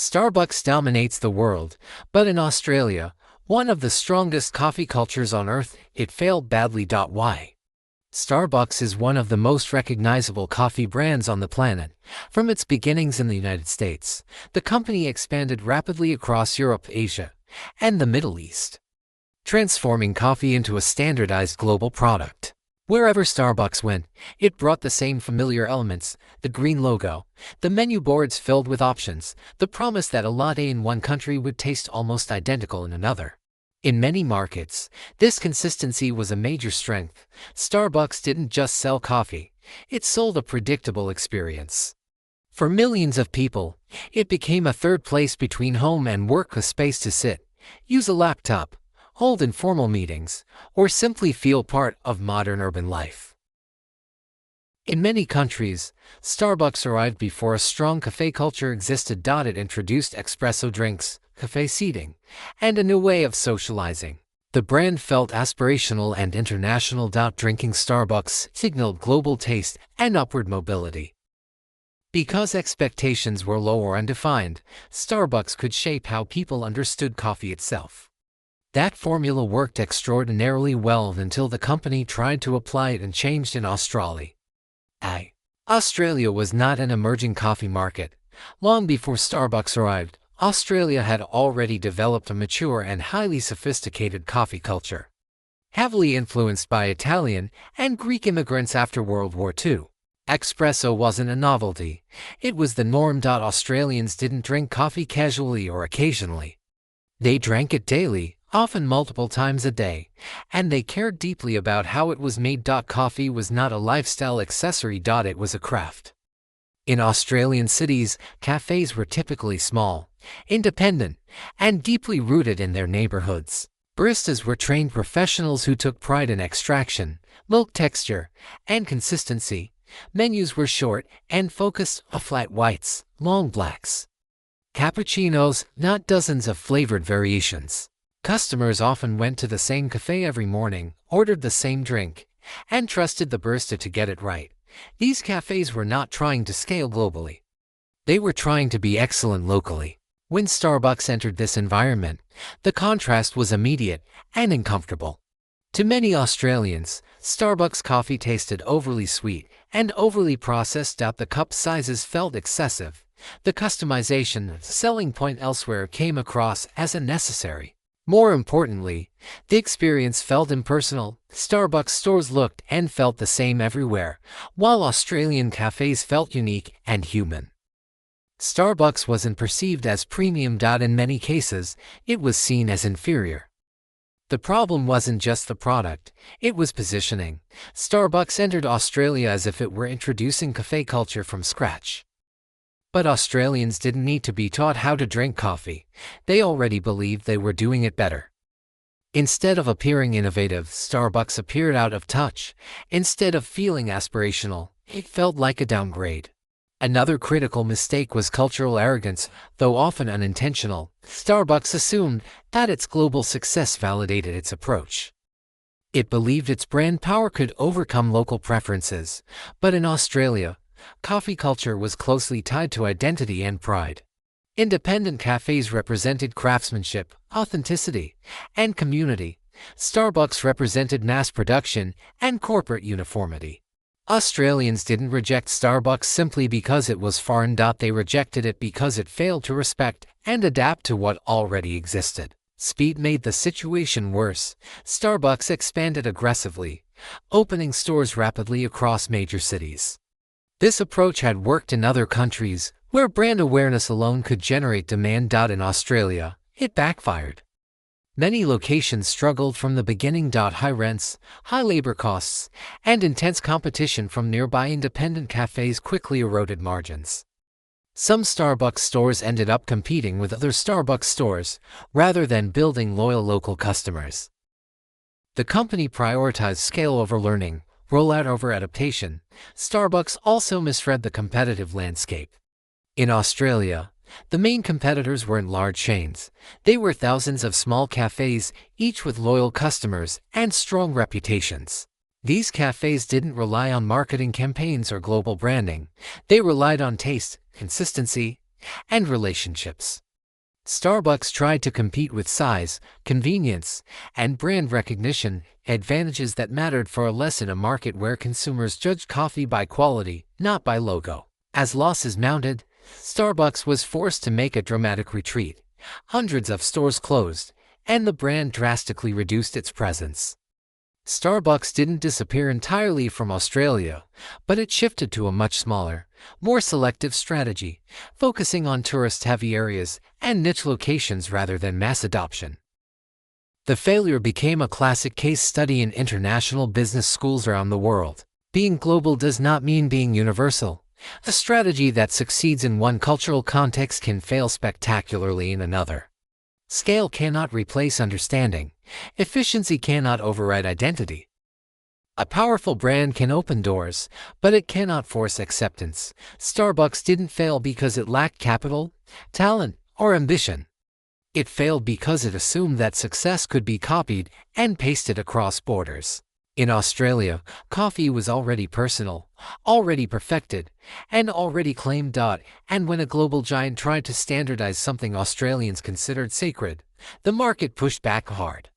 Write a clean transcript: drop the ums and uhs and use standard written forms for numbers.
Starbucks dominates the world, but in Australia, one of the strongest coffee cultures on earth, it failed badly. Why? Starbucks is one of the most recognizable coffee brands on the planet. From its beginnings in the United States, the company expanded rapidly across Europe, Asia, and the Middle East, transforming coffee into a standardized global product. Wherever Starbucks went, it brought the same familiar elements: the green logo, the menu boards filled with options, the promise that a latte in one country would taste almost identical in another. In many markets, this consistency was a major strength. Starbucks didn't just sell coffee, it sold a predictable experience. For millions of people, it became a third place between home and work, a space to sit, use a laptop, hold informal meetings, or simply feel part of modern urban life. In many countries, Starbucks arrived before a strong café culture existed. It introduced espresso drinks, café seating, and a new way of socializing. The brand felt aspirational and international. Drinking Starbucks signaled global taste and upward mobility. Because expectations were low or undefined, Starbucks could shape how people understood coffee itself. That formula worked extraordinarily well until the company tried to apply it and changed in Australia. Australia was not an emerging coffee market. Long before Starbucks arrived, Australia had already developed a mature and highly sophisticated coffee culture, heavily influenced by Italian and Greek immigrants after World War II. Espresso wasn't a novelty, it was the norm. Australians didn't drink coffee casually or occasionally. They drank it daily, often multiple times a day, and they cared deeply about how it was made. Coffee was not a lifestyle accessory, it was a craft. In Australian cities, cafes were typically small, independent, and deeply rooted in their neighborhoods. Baristas were trained professionals who took pride in extraction, milk texture, and consistency. Menus were short and focused on flat whites, long blacks, cappuccinos, not dozens of flavored variations. Customers often went to the same cafe every morning, ordered the same drink, and trusted the barista to get it right. These cafes were not trying to scale globally. They were trying to be excellent locally. When Starbucks entered this environment, the contrast was immediate and uncomfortable. To many Australians, Starbucks coffee tasted overly sweet and overly processed. The cup sizes felt excessive. The customization, selling point elsewhere, came across as unnecessary. More importantly, the experience felt impersonal. Starbucks stores looked and felt the same everywhere, while Australian cafes felt unique and human. Starbucks wasn't perceived as premium. In many cases, it was seen as inferior. The problem wasn't just the product, it was positioning. Starbucks entered Australia as if it were introducing cafe culture from scratch. But Australians didn't need to be taught how to drink coffee. They already believed they were doing it better. Instead of appearing innovative, Starbucks appeared out of touch. Instead of feeling aspirational, it felt like a downgrade. Another critical mistake was cultural arrogance. Though often unintentional, Starbucks assumed that its global success validated its approach. It believed its brand power could overcome local preferences. But in Australia, coffee culture was closely tied to identity and pride. Independent cafes represented craftsmanship, authenticity, and community. Starbucks represented mass production and corporate uniformity. Australians didn't reject Starbucks simply because it was foreign. They rejected it because it failed to respect and adapt to what already existed. Speed made the situation worse. Starbucks expanded aggressively, opening stores rapidly across major cities. This approach had worked in other countries, where brand awareness alone could generate demand. In Australia, it backfired. Many locations struggled from the beginning. High rents, high labor costs, and intense competition from nearby independent cafes quickly eroded margins. Some Starbucks stores ended up competing with other Starbucks stores, rather than building loyal local customers. The company prioritized scale over learning, rollout over adaptation. Starbucks also misread the competitive landscape. In Australia, the main competitors weren't large chains. They were thousands of small cafes, each with loyal customers and strong reputations. These cafes didn't rely on marketing campaigns or global branding. They relied on taste, consistency, and relationships. Starbucks tried to compete with size, convenience, and brand recognition, advantages that mattered far less in a market where consumers judged coffee by quality, not by logo. As losses mounted, Starbucks was forced to make a dramatic retreat. Hundreds of stores closed, and the brand drastically reduced its presence. Starbucks didn't disappear entirely from Australia, but it shifted to a much smaller, more selective strategy, focusing on tourist-heavy areas and niche locations rather than mass adoption. The failure became a classic case study in international business schools around the world. Being global does not mean being universal. A strategy that succeeds in one cultural context can fail spectacularly in another. Scale cannot replace understanding. Efficiency cannot override identity. A powerful brand can open doors, but it cannot force acceptance. Starbucks didn't fail because it lacked capital, talent, or ambition. It failed because it assumed that success could be copied and pasted across borders. In Australia, coffee was already personal, already perfected, and already claimed. And when a global giant tried to standardize something Australians considered sacred, the market pushed back hard.